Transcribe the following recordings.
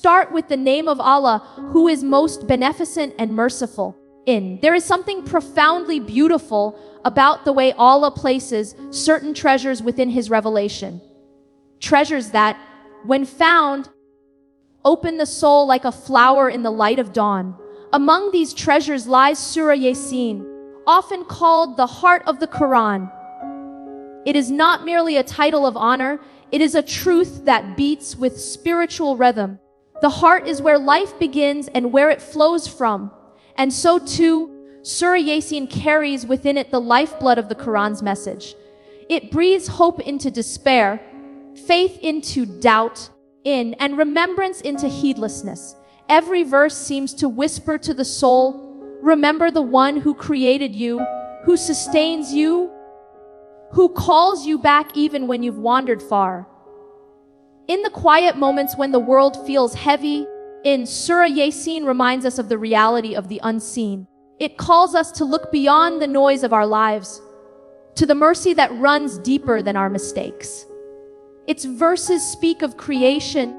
Start with the name of Allah, who is most beneficent and merciful. There is something profoundly beautiful about the way Allah places certain treasures within His revelation. Treasures that, when found, open the soul like a flower in the light of dawn. Among these treasures lies Surah Yaseen, often called the heart of the Quran. It is not merely a title of honor, it is a truth that beats with spiritual rhythm. The heart is where life begins and where it flows from. And so too, Surah Yaseen carries within it the lifeblood of the Quran's message. It breathes hope into despair, faith into doubt, and remembrance into heedlessness. Every verse seems to whisper to the soul, remember the one who created you, who sustains you, who calls you back even when you've wandered far. In the quiet moments when the world feels heavy, Surah Yaseen reminds us of the reality of the unseen. It calls us to look beyond the noise of our lives, to the mercy that runs deeper than our mistakes. Its verses speak of creation,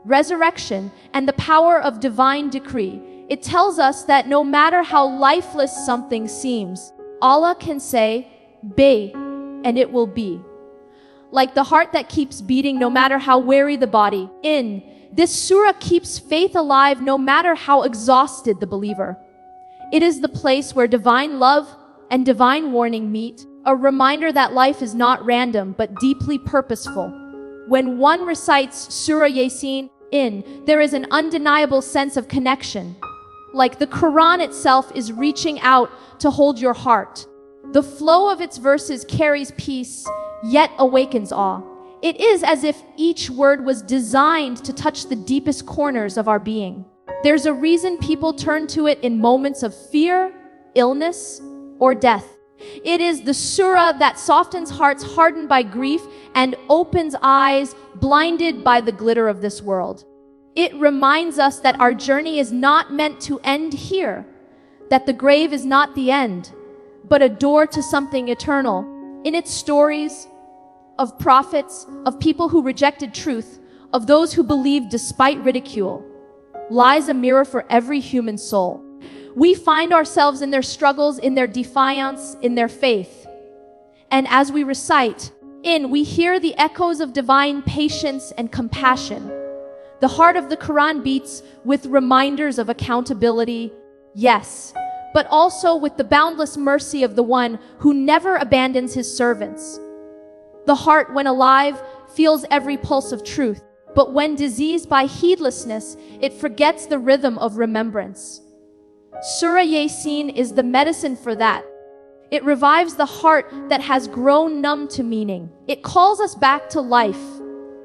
resurrection, and the power of divine decree. It tells us that no matter how lifeless something seems, Allah can say, be, and it will be. Like the heart that keeps beating no matter how weary the body. This surah keeps faith alive no matter how exhausted the believer. It is the place where divine love and divine warning meet, a reminder that life is not random but deeply purposeful. When one recites Surah Yaseen, there is an undeniable sense of connection. Like the Quran itself is reaching out to hold your heart. The flow of its verses carries peace, yet awakens awe. It is as if each word was designed to touch the deepest corners of our being. There's a reason people turn to it in moments of fear, illness, or death. It is the surah that softens hearts hardened by grief and opens eyes blinded by the glitter of this world. It reminds us that our journey is not meant to end here, that the grave is not the end, but a door to something eternal. In its stories of prophets, of people who rejected truth, of those who believed despite ridicule, lies a mirror for every human soul. We find ourselves in their struggles, in their defiance, in their faith. And as we recite, we hear the echoes of divine patience and compassion. The heart of the Quran beats with reminders of accountability, yes, but also with the boundless mercy of the one who never abandons his servants. The heart, when alive, feels every pulse of truth, but when diseased by heedlessness, it forgets the rhythm of remembrance. Surah Yaseen is the medicine for that. It revives the heart that has grown numb to meaning. It calls us back to life,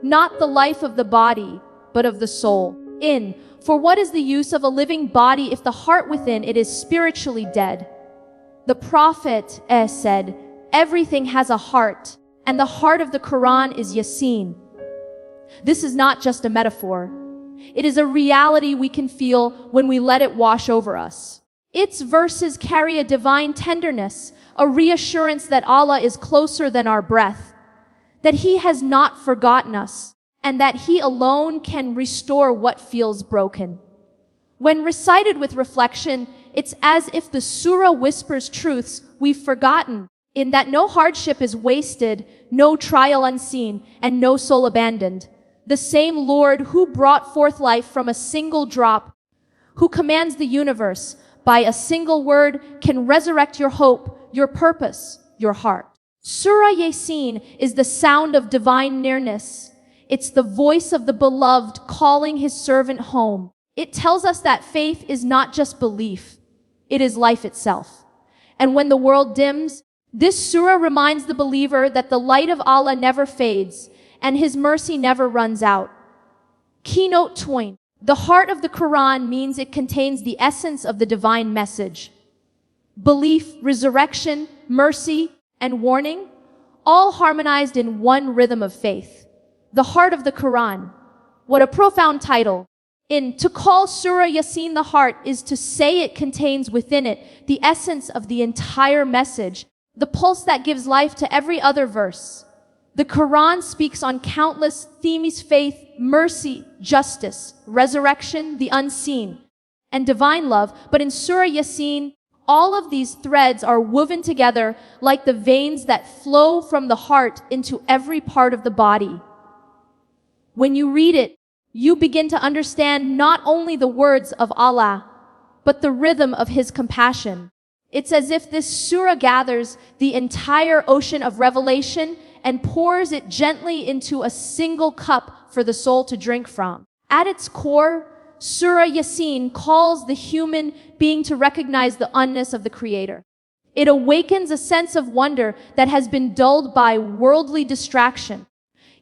not the life of the body, but of the soul. For what is the use of a living body if the heart within it is spiritually dead? The Prophet said, everything has a heart, and the heart of the Quran is Yaseen. This is not just a metaphor. It is a reality we can feel when we let it wash over us. Its verses carry a divine tenderness, a reassurance that Allah is closer than our breath, that He has not forgotten us, and that He alone can restore what feels broken. When recited with reflection, it's as if the surah whispers truths we've forgotten, in that no hardship is wasted, no trial unseen, and no soul abandoned. The same Lord who brought forth life from a single drop, who commands the universe by a single word, can resurrect your hope, your purpose, your heart. Surah Yaseen is the sound of divine nearness. It's the voice of the beloved calling His servant home. It tells us that faith is not just belief, it is life itself. And when the world dims, this surah reminds the believer that the light of Allah never fades, and His mercy never runs out. Keynote point. The heart of the Quran means it contains the essence of the divine message. Belief, resurrection, mercy, and warning, all harmonized in one rhythm of faith. The heart of the Quran. What a profound title. To call Surah Yaseen the heart is to say it contains within it the essence of the entire message, the pulse that gives life to every other verse. The Quran speaks on countless themes: faith, mercy, justice, resurrection, the unseen, and divine love. But in Surah Yaseen, all of these threads are woven together like the veins that flow from the heart into every part of the body. When you read it, you begin to understand not only the words of Allah, but the rhythm of His compassion. It's as if this surah gathers the entire ocean of revelation and pours it gently into a single cup for the soul to drink from. At its core, Surah Yaseen calls the human being to recognize the oneness of the Creator. It awakens a sense of wonder that has been dulled by worldly distraction.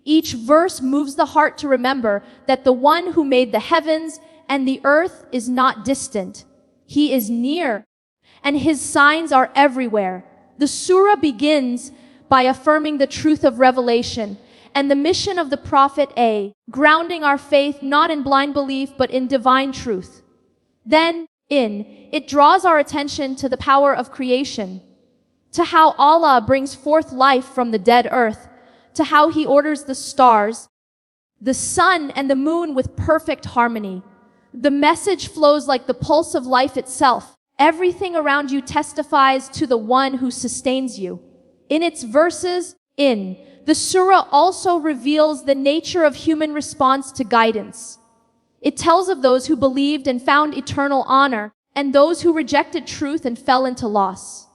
Each verse moves the heart to remember that the one who made the heavens and the earth is not distant. He is near, and His signs are everywhere. The surah begins by affirming the truth of revelation and the mission of the Prophet grounding our faith not in blind belief but in divine truth. Then, it draws our attention to the power of creation, to how Allah brings forth life from the dead earth, to how He orders the stars, the sun and the moon with perfect harmony. The message flows like the pulse of life itself. Everything around you testifies to the one who sustains you. In its verses, the surah also reveals the nature of human response to guidance. It tells of those who believed and found eternal honor, and those who rejected truth and fell into loss.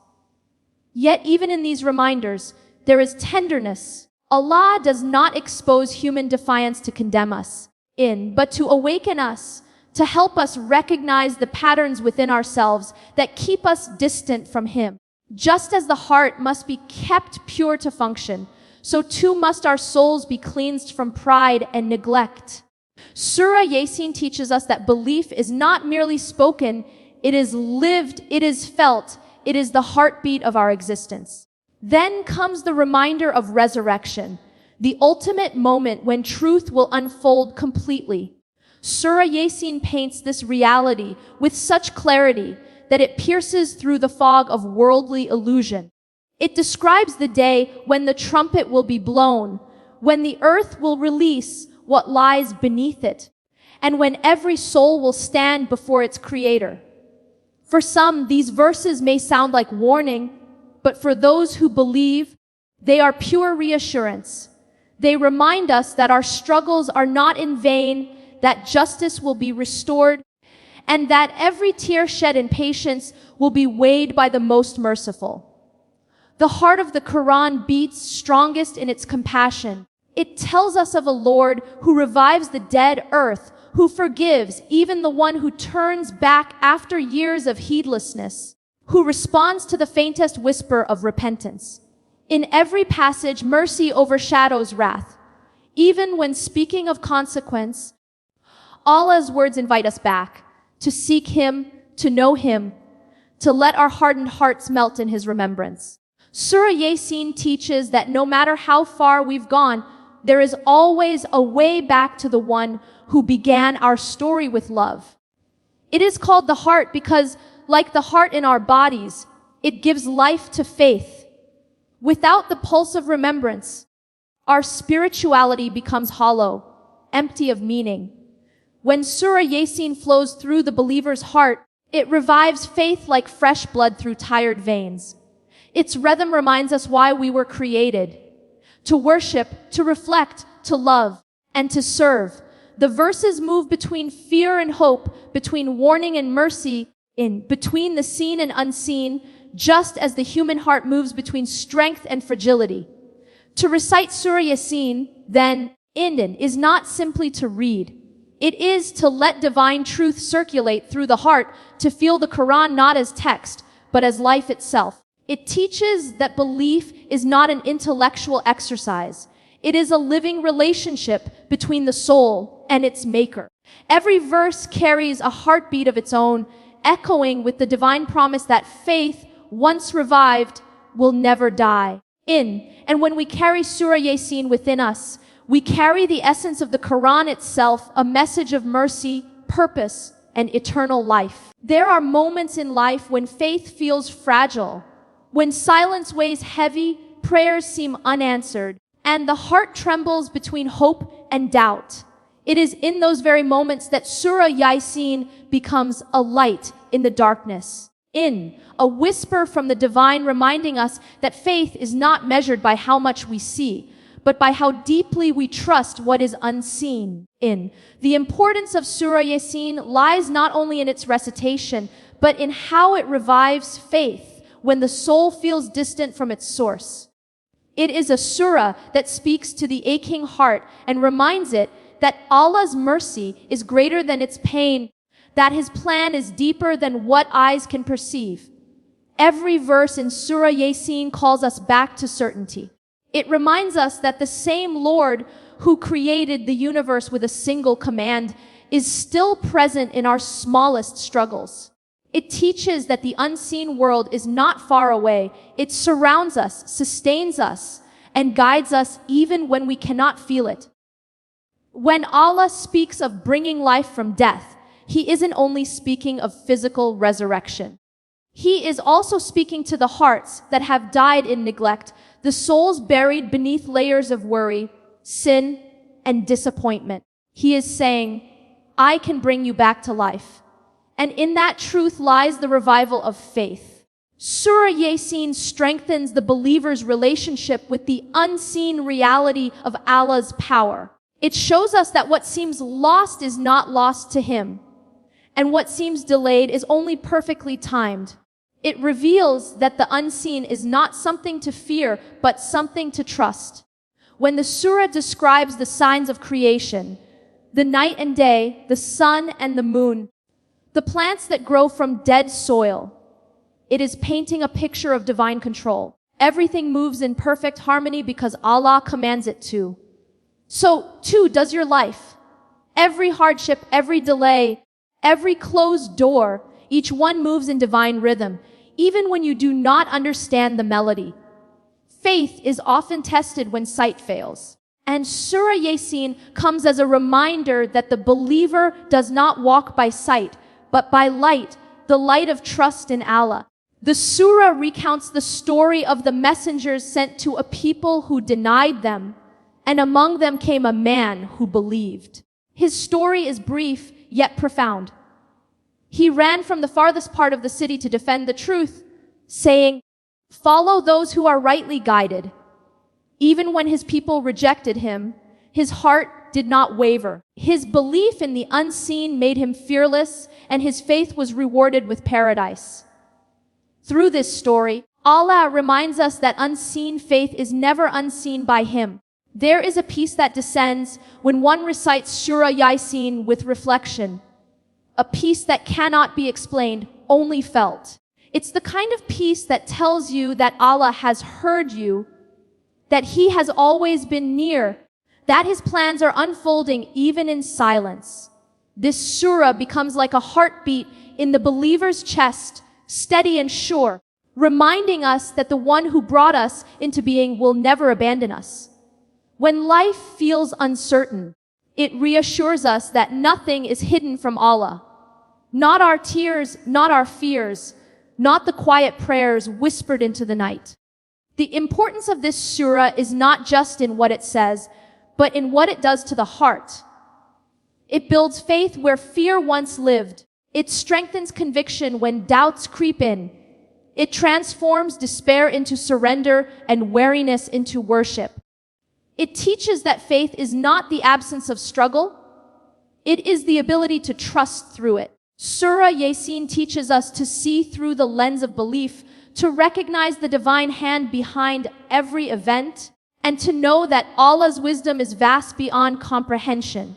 Yet even in these reminders, there is tenderness. Allah does not expose human defiance to condemn us, but to awaken us, to help us recognize the patterns within ourselves that keep us distant from Him. Just as the heart must be kept pure to function, so too must our souls be cleansed from pride and neglect. Surah Yaseen teaches us that belief is not merely spoken, it is lived, it is felt, it is the heartbeat of our existence. Then comes the reminder of resurrection, the ultimate moment when truth will unfold completely. Surah Yaseen paints this reality with such clarity that it pierces through the fog of worldly illusion. It describes the day when the trumpet will be blown, when the earth will release what lies beneath it, and when every soul will stand before its Creator. For some, these verses may sound like warning, but for those who believe, they are pure reassurance. They remind us that our struggles are not in vain, that justice will be restored, and that every tear shed in patience will be weighed by the most merciful. The heart of the Quran beats strongest in its compassion. It tells us of a Lord who revives the dead earth, who forgives even the one who turns back after years of heedlessness, who responds to the faintest whisper of repentance. In every passage, mercy overshadows wrath. Even when speaking of consequence, Allah's words invite us back, to seek Him, to know Him, to let our hardened hearts melt in His remembrance. Surah Yaseen teaches that no matter how far we've gone, there is always a way back to the one who began our story with love. It is called the heart because, like the heart in our bodies, it gives life to faith. Without the pulse of remembrance, our spirituality becomes hollow, empty of meaning. When Surah Yaseen flows through the believer's heart, it revives faith like fresh blood through tired veins. Its rhythm reminds us why we were created: to worship, to reflect, to love, and to serve. The verses move between fear and hope, between warning and mercy, between the seen and unseen, just as the human heart moves between strength and fragility. To recite Surah Yaseen, then, is not simply to read. It is to let divine truth circulate through the heart, to feel the Quran not as text, but as life itself. It teaches that belief is not an intellectual exercise. It is a living relationship between the soul and its maker. Every verse carries a heartbeat of its own, echoing with the divine promise that faith, once revived, will never die. And when we carry Surah Yaseen within us, we carry the essence of the Quran itself, a message of mercy, purpose, and eternal life. There are moments in life when faith feels fragile, when silence weighs heavy, prayers seem unanswered, and the heart trembles between hope and doubt. It is in those very moments that Surah Yaseen becomes a light in the darkness. A whisper from the divine reminding us that faith is not measured by how much we see, but by how deeply we trust what is unseen. The importance of Surah Yaseen lies not only in its recitation, but in how it revives faith when the soul feels distant from its source. It is a surah that speaks to the aching heart and reminds it that Allah's mercy is greater than its pain, that His plan is deeper than what eyes can perceive. Every verse in Surah Yaseen calls us back to certainty. It reminds us that the same Lord who created the universe with a single command is still present in our smallest struggles. It teaches that the unseen world is not far away. It surrounds us, sustains us, and guides us even when we cannot feel it. When Allah speaks of bringing life from death, He isn't only speaking of physical resurrection. He is also speaking to the hearts that have died in neglect, the souls buried beneath layers of worry, sin, and disappointment. He is saying, I can bring you back to life. And in that truth lies the revival of faith. Surah Yaseen strengthens the believer's relationship with the unseen reality of Allah's power. It shows us that what seems lost is not lost to Him, and what seems delayed is only perfectly timed. It reveals that the unseen is not something to fear, but something to trust. When the surah describes the signs of creation, the night and day, the sun and the moon, the plants that grow from dead soil, it is painting a picture of divine control. Everything moves in perfect harmony because Allah commands it to. So, too, does your life. Every hardship, every delay, every closed door, each one moves in divine rhythm, even when you do not understand the melody. Faith is often tested when sight fails. And Surah Yaseen comes as a reminder that the believer does not walk by sight, but by light, the light of trust in Allah. The surah recounts the story of the messengers sent to a people who denied them, and among them came a man who believed. His story is brief, yet profound. He ran from the farthest part of the city to defend the truth, saying, "Follow those who are rightly guided." Even when his people rejected him, his heart did not waver. His belief in the unseen made him fearless, and his faith was rewarded with paradise. Through this story, Allah reminds us that unseen faith is never unseen by Him. There is a peace that descends when one recites Surah Yaseen with reflection. A peace that cannot be explained, only felt. It's the kind of peace that tells you that Allah has heard you, that He has always been near, that His plans are unfolding even in silence. This surah becomes like a heartbeat in the believer's chest, steady and sure, reminding us that the one who brought us into being will never abandon us. When life feels uncertain, it reassures us that nothing is hidden from Allah. Not our tears, not our fears, not the quiet prayers whispered into the night. The importance of this surah is not just in what it says, but in what it does to the heart. It builds faith where fear once lived. It strengthens conviction when doubts creep in. It transforms despair into surrender and weariness into worship. It teaches that faith is not the absence of struggle. It is the ability to trust through it. Surah Yaseen teaches us to see through the lens of belief, to recognize the divine hand behind every event, and to know that Allah's wisdom is vast beyond comprehension.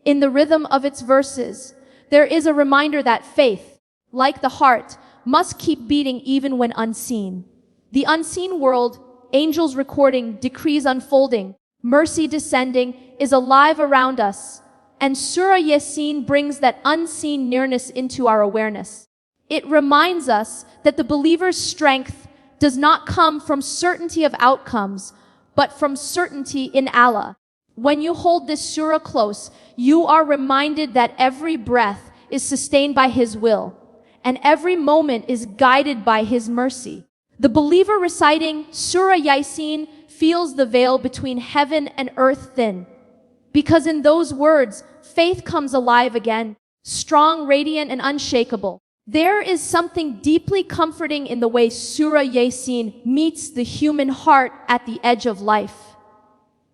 In the rhythm of its verses, there is a reminder that faith, like the heart, must keep beating even when unseen. The unseen world, angels recording, decrees unfolding, mercy descending, is alive around us, and Surah Yaseen brings that unseen nearness into our awareness. It reminds us that the believer's strength does not come from certainty of outcomes, but from certainty in Allah. When you hold this surah close, you are reminded that every breath is sustained by His will, and every moment is guided by His mercy. The believer reciting Surah Yaseen feels the veil between heaven and earth thin, because in those words, faith comes alive again, strong, radiant, and unshakable. There is something deeply comforting in the way Surah Yaseen meets the human heart at the edge of life.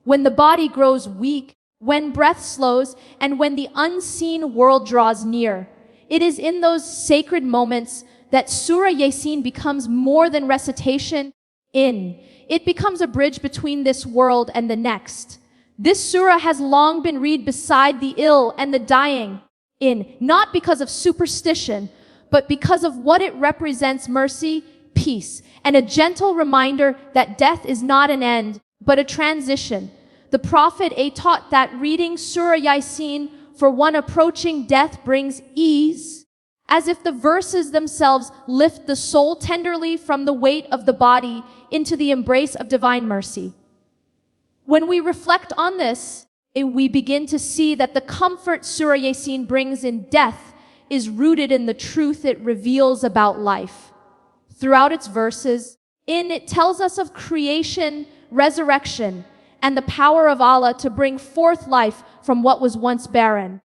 When the body grows weak, when breath slows, and when the unseen world draws near, it is in those sacred moments that Surah Yaseen becomes more than recitation. It becomes a bridge between this world and the next. This surah has long been read beside the ill and the dying, not because of superstition, but because of what it represents: mercy, peace, and a gentle reminder that death is not an end, but a transition. The Prophet taught that reading Surah Yaseen for one approaching death brings ease, as if the verses themselves lift the soul tenderly from the weight of the body into the embrace of divine mercy. When we reflect on this, we begin to see that the comfort Surah Yaseen brings in death is rooted in the truth it reveals about life. Throughout its verses, it tells us of creation, resurrection, and the power of Allah to bring forth life from what was once barren.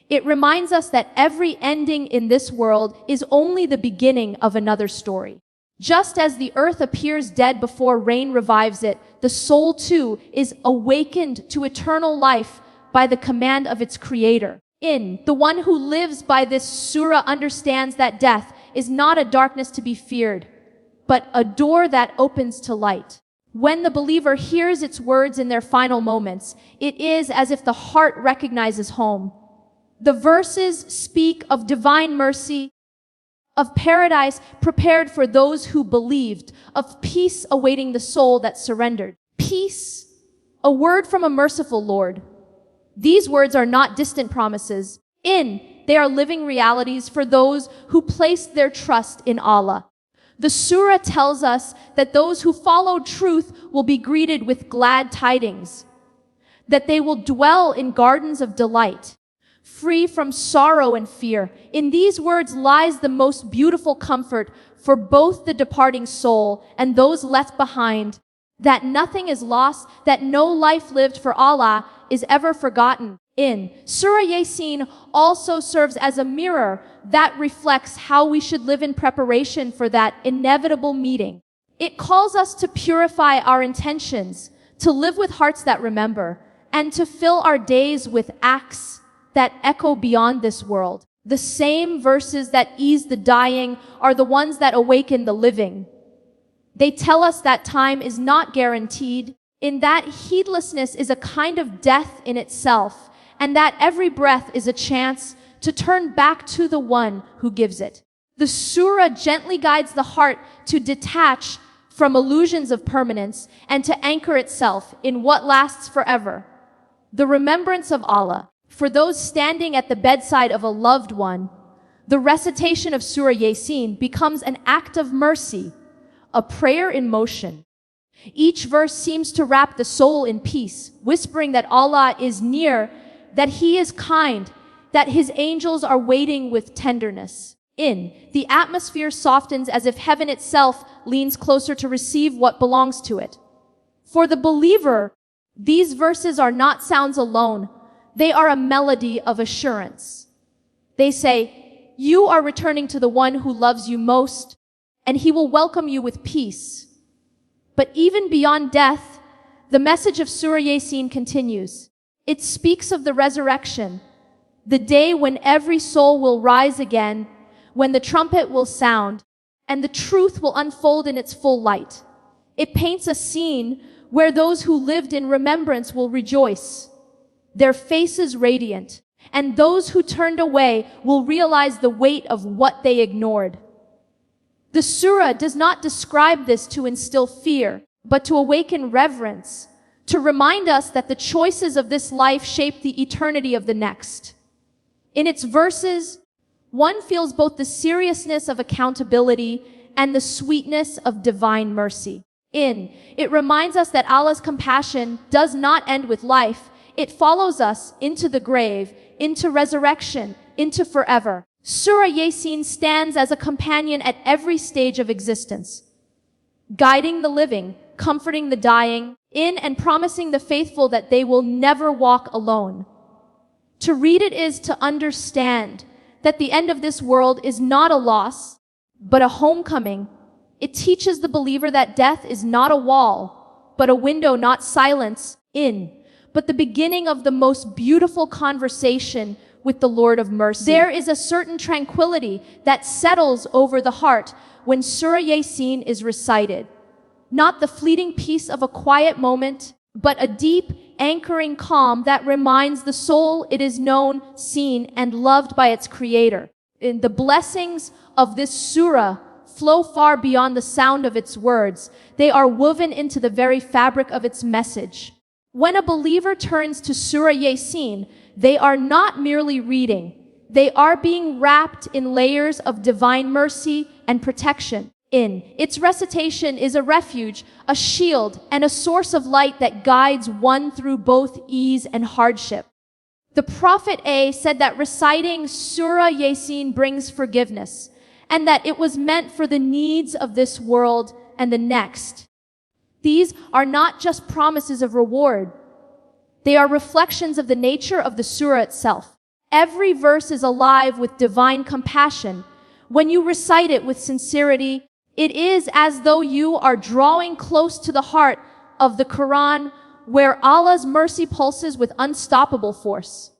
It reminds us that every ending in this world is only the beginning of another story. Just as the earth appears dead before rain revives it, the soul too is awakened to eternal life by the command of its creator. The one who lives by this surah understands that death is not a darkness to be feared, but a door that opens to light. When the believer hears its words in their final moments, it is as if the heart recognizes home. The verses speak of divine mercy, of paradise prepared for those who believed, of peace awaiting the soul that surrendered. Peace, a word from a merciful Lord. These words are not distant promises. They are living realities for those who place their trust in Allah. The surah tells us that those who follow truth will be greeted with glad tidings, that they will dwell in gardens of delight, free from sorrow and fear. In these words lies the most beautiful comfort for both the departing soul and those left behind, that nothing is lost, that no life lived for Allah is ever forgotten. Surah Yaseen also serves as a mirror that reflects how we should live in preparation for that inevitable meeting. It calls us to purify our intentions, to live with hearts that remember, and to fill our days with acts that echo beyond this world. The same verses that ease the dying are the ones that awaken the living. They tell us that time is not guaranteed, in that heedlessness is a kind of death in itself, and that every breath is a chance to turn back to the one who gives it. The surah gently guides the heart to detach from illusions of permanence and to anchor itself in what lasts forever, the remembrance of Allah. For those standing at the bedside of a loved one, the recitation of Surah Yaseen becomes an act of mercy, a prayer in motion. Each verse seems to wrap the soul in peace, whispering that Allah is near, that He is kind, that His angels are waiting with tenderness. The atmosphere softens as if heaven itself leans closer to receive what belongs to it. For the believer, these verses are not sounds alone. They are a melody of assurance. They say, you are returning to the one who loves you most, and He will welcome you with peace. But even beyond death, the message of Surah Yaseen continues. It speaks of the resurrection, the day when every soul will rise again, when the trumpet will sound, and the truth will unfold in its full light. It paints a scene where those who lived in remembrance will rejoice, their faces radiant, and those who turned away will realize the weight of what they ignored. The surah does not describe this to instill fear, but to awaken reverence, to remind us that the choices of this life shape the eternity of the next. In its verses, one feels both the seriousness of accountability and the sweetness of divine mercy. It reminds us that Allah's compassion does not end with life. It follows us into the grave, into resurrection, into forever. Surah Yaseen stands as a companion at every stage of existence. guiding the living, comforting the dying, in and promising the faithful that they will never walk alone. To read it is to understand that the end of this world is not a loss, but a homecoming. It teaches the believer that death is not a wall, but a window, not silence, in, but the beginning of the most beautiful conversation with the Lord of mercy. There is a certain tranquility that settles over the heart when Surah Yaseen is recited. Not the fleeting peace of a quiet moment, but a deep, anchoring calm that reminds the soul it is known, seen, and loved by its creator. In the blessings of this surah flow far beyond the sound of its words. They are woven into the very fabric of its message. When a believer turns to Surah Yaseen, they are not merely reading. They are being wrapped in layers of divine mercy and protection. In its recitation is a refuge, a shield, and a source of light that guides one through both ease and hardship. The Prophet A said that reciting Surah Yaseen brings forgiveness, and that it was meant for the needs of this world and the next. These are not just promises of reward. They are reflections of the nature of the surah itself. Every verse is alive with divine compassion. When you recite it with sincerity, it is as though you are drawing close to the heart of the Quran, where Allah's mercy pulses with unstoppable force.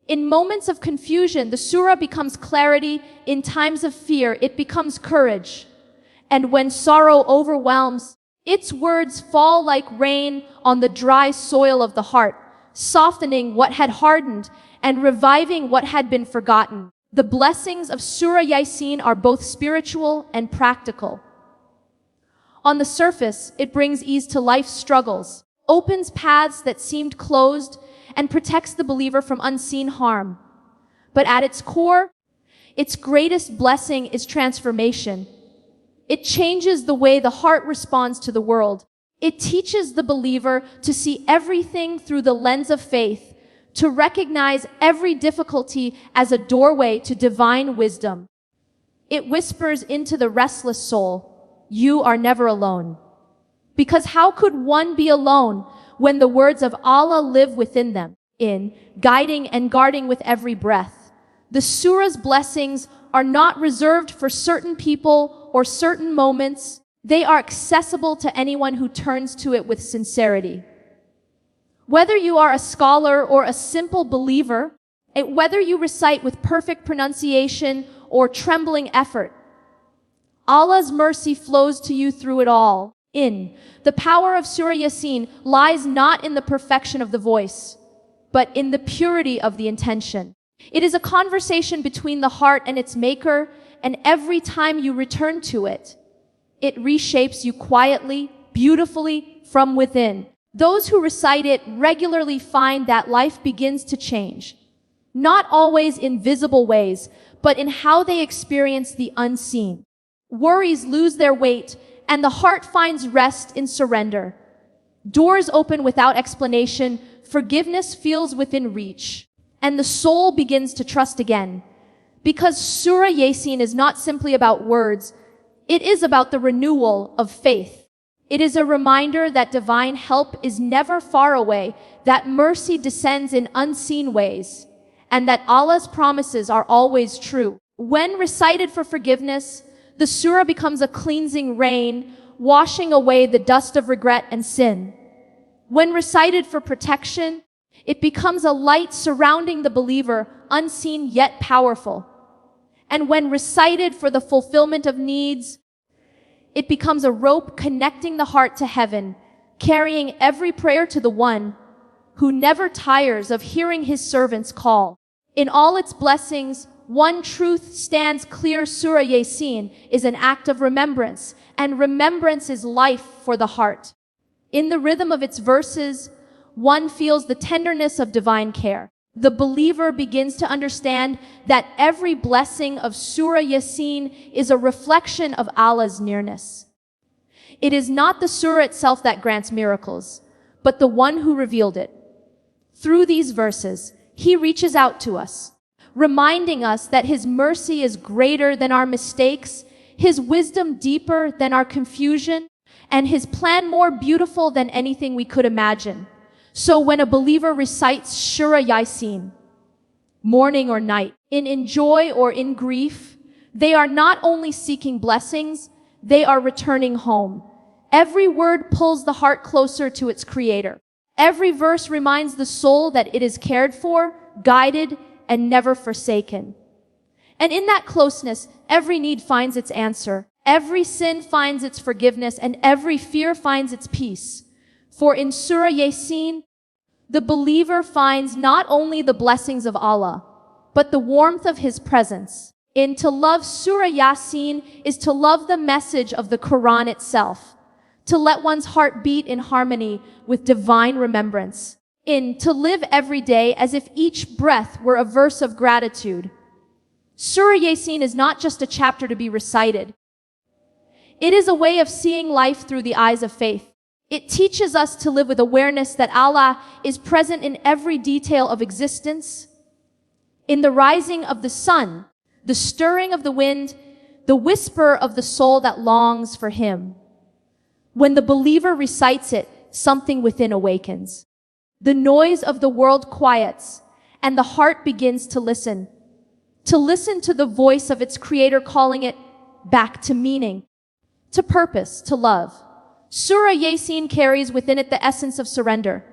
In moments of confusion, the surah becomes clarity. In times of fear, it becomes courage. And when sorrow overwhelms, its words fall like rain on the dry soil of the heart, softening what had hardened and reviving what had been forgotten. The blessings of Surah Yaseen are both spiritual and practical. On the surface, it brings ease to life's struggles, opens paths that seemed closed, and protects the believer from unseen harm. But at its core, its greatest blessing is transformation. It changes the way the heart responds to the world. It teaches the believer to see everything through the lens of faith, to recognize every difficulty as a doorway to divine wisdom. It whispers into the restless soul, "You are never alone." Because how could one be alone when the words of Allah live within them, in guiding and guarding with every breath? The surah's blessings are not reserved for certain people or certain moments. They are accessible to anyone who turns to it with sincerity. Whether you are a scholar or a simple believer, whether you recite with perfect pronunciation or trembling effort, Allah's mercy flows to you through it all. In the power of Surah Yaseen lies not in the perfection of the voice, but in the purity of the intention. It is a conversation between the heart and its maker, and every time you return to it, it reshapes you quietly, beautifully from within. Those who recite it regularly find that life begins to change, not always in visible ways, but in how they experience the unseen. Worries lose their weight, and the heart finds rest in surrender. Doors open without explanation, forgiveness feels within reach, and the soul begins to trust again. Because Surah Yaseen is not simply about words, it is about the renewal of faith. It is a reminder that divine help is never far away, that mercy descends in unseen ways, and that Allah's promises are always true. When recited for forgiveness, the surah becomes a cleansing rain, washing away the dust of regret and sin. When recited for protection, it becomes a light surrounding the believer, unseen yet powerful. And when recited for the fulfillment of needs, it becomes a rope connecting the heart to heaven, carrying every prayer to the one who never tires of hearing his servants call. In all its blessings, one truth stands clear: Surah Yaseen is an act of remembrance, and remembrance is life for the heart. In the rhythm of its verses, one feels the tenderness of divine care. The believer begins to understand that every blessing of Surah Yaseen is a reflection of Allah's nearness. It is not the surah itself that grants miracles, but the one who revealed it. Through these verses, He reaches out to us, reminding us that His mercy is greater than our mistakes, His wisdom deeper than our confusion, and his plan more beautiful than anything we could imagine. So when a believer recites Surah Yaseen, morning or night, in joy or in grief, they are not only seeking blessings, they are returning home. Every word pulls the heart closer to its creator. Every verse reminds the soul that it is cared for, guided, and never forsaken. And in that closeness, every need finds its answer. Every sin finds its forgiveness, and every fear finds its peace. For in Surah Yaseen, the believer finds not only the blessings of Allah, but the warmth of His presence. To love Surah Yaseen is to love the message of the Quran itself, to let one's heart beat in harmony with divine remembrance, to live every day as if each breath were a verse of gratitude. Surah Yaseen is not just a chapter to be recited. It is a way of seeing life through the eyes of faith. It teaches us to live with awareness that Allah is present in every detail of existence, in the rising of the sun, the stirring of the wind, the whisper of the soul that longs for Him. When the believer recites it, something within awakens. The noise of the world quiets, and the heart begins to listen to the voice of its creator calling it back to meaning, to purpose, to love. Surah Yaseen carries within it the essence of surrender.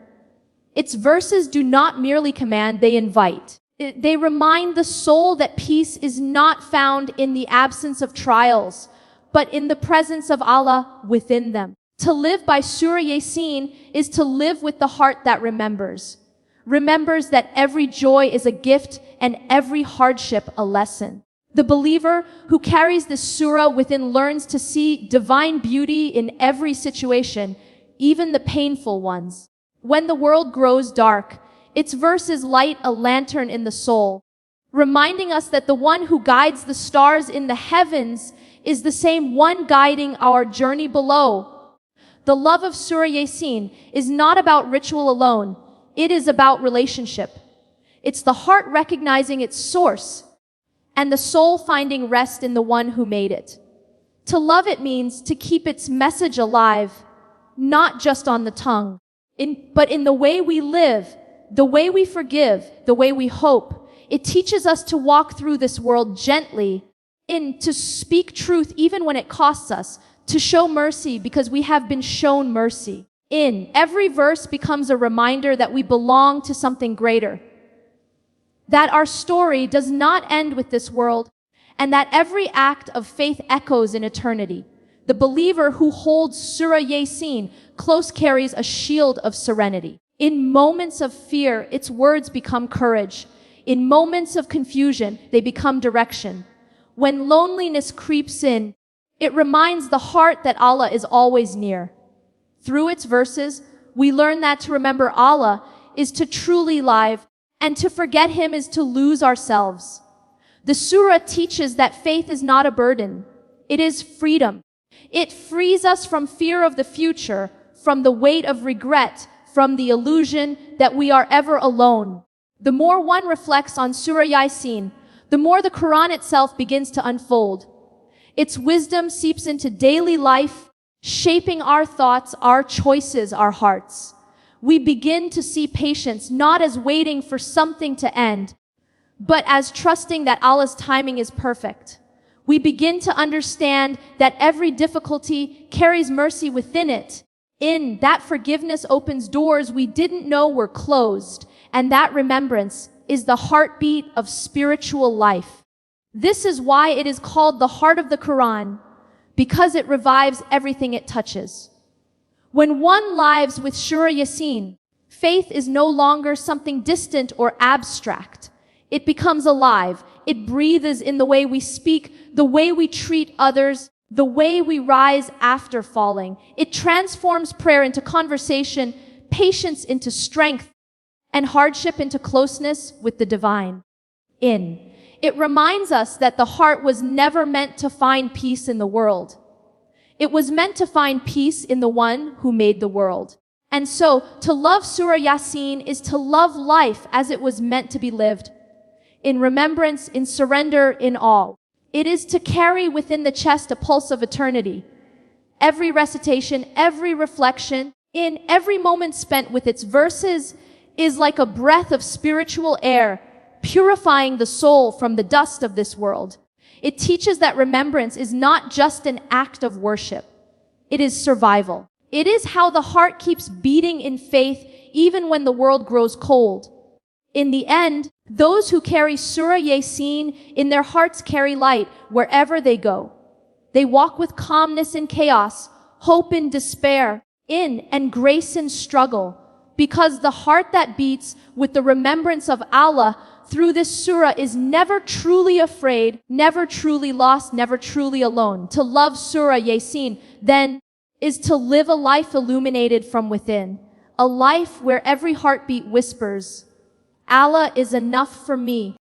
Its verses do not merely command, they invite. They remind the soul that peace is not found in the absence of trials, but in the presence of Allah within them. To live by Surah Yaseen is to live with the heart that remembers that every joy is a gift and every hardship a lesson. The believer who carries this surah within learns to see divine beauty in every situation, even the painful ones. When the world grows dark, its verses light a lantern in the soul, reminding us that the one who guides the stars in the heavens is the same one guiding our journey below. The love of Surah Yaseen is not about ritual alone. It is about relationship. It's the heart recognizing its source and the soul finding rest in the one who made it. To love it means to keep its message alive, not just on the tongue, but in the way we live, the way we forgive, the way we hope. It teaches us to walk through this world gently, to speak truth even when it costs us, to show mercy because we have been shown mercy. Every verse becomes a reminder that we belong to something greater, that our story does not end with this world, and that every act of faith echoes in eternity. The believer who holds Surah Yaseen close carries a shield of serenity. In moments of fear, its words become courage. In moments of confusion, they become direction. When loneliness creeps in, it reminds the heart that Allah is always near. Through its verses, we learn that to remember Allah is to truly live, and to forget Him is to lose ourselves. The surah teaches that faith is not a burden. It is freedom. It frees us from fear of the future, from the weight of regret, from the illusion that we are ever alone. The more one reflects on Surah Yaseen, the more the Quran itself begins to unfold. Its wisdom seeps into daily life, shaping our thoughts, our choices, our hearts. We begin to see patience not as waiting for something to end, but as trusting that Allah's timing is perfect. We begin to understand that every difficulty carries mercy within it. In that forgiveness opens doors we didn't know were closed, and that remembrance is the heartbeat of spiritual life. This is why it is called the heart of the Quran, because it revives everything it touches. When one lives with Surah Yaseen, faith is no longer something distant or abstract. It becomes alive. It breathes in the way we speak, the way we treat others, the way we rise after falling. It transforms prayer into conversation, patience into strength, and hardship into closeness with the divine. It reminds us that the heart was never meant to find peace in the world. It was meant to find peace in the one who made the world. And so, to love Surah Yaseen is to love life as it was meant to be lived. In remembrance, in surrender, in awe. It is to carry within the chest a pulse of eternity. Every recitation, every reflection, in every moment spent with its verses is like a breath of spiritual air, purifying the soul from the dust of this world. It teaches that remembrance is not just an act of worship. It is survival. It is how the heart keeps beating in faith even when the world grows cold. In the end, those who carry Surah Yaseen in their hearts carry light wherever they go. They walk with calmness in chaos, hope in despair, and grace in struggle, because the heart that beats with the remembrance of Allah through this surah is never truly afraid, never truly lost, never truly alone. To love Surah Yaseen, then, is to live a life illuminated from within, a life where every heartbeat whispers, Allah is enough for me.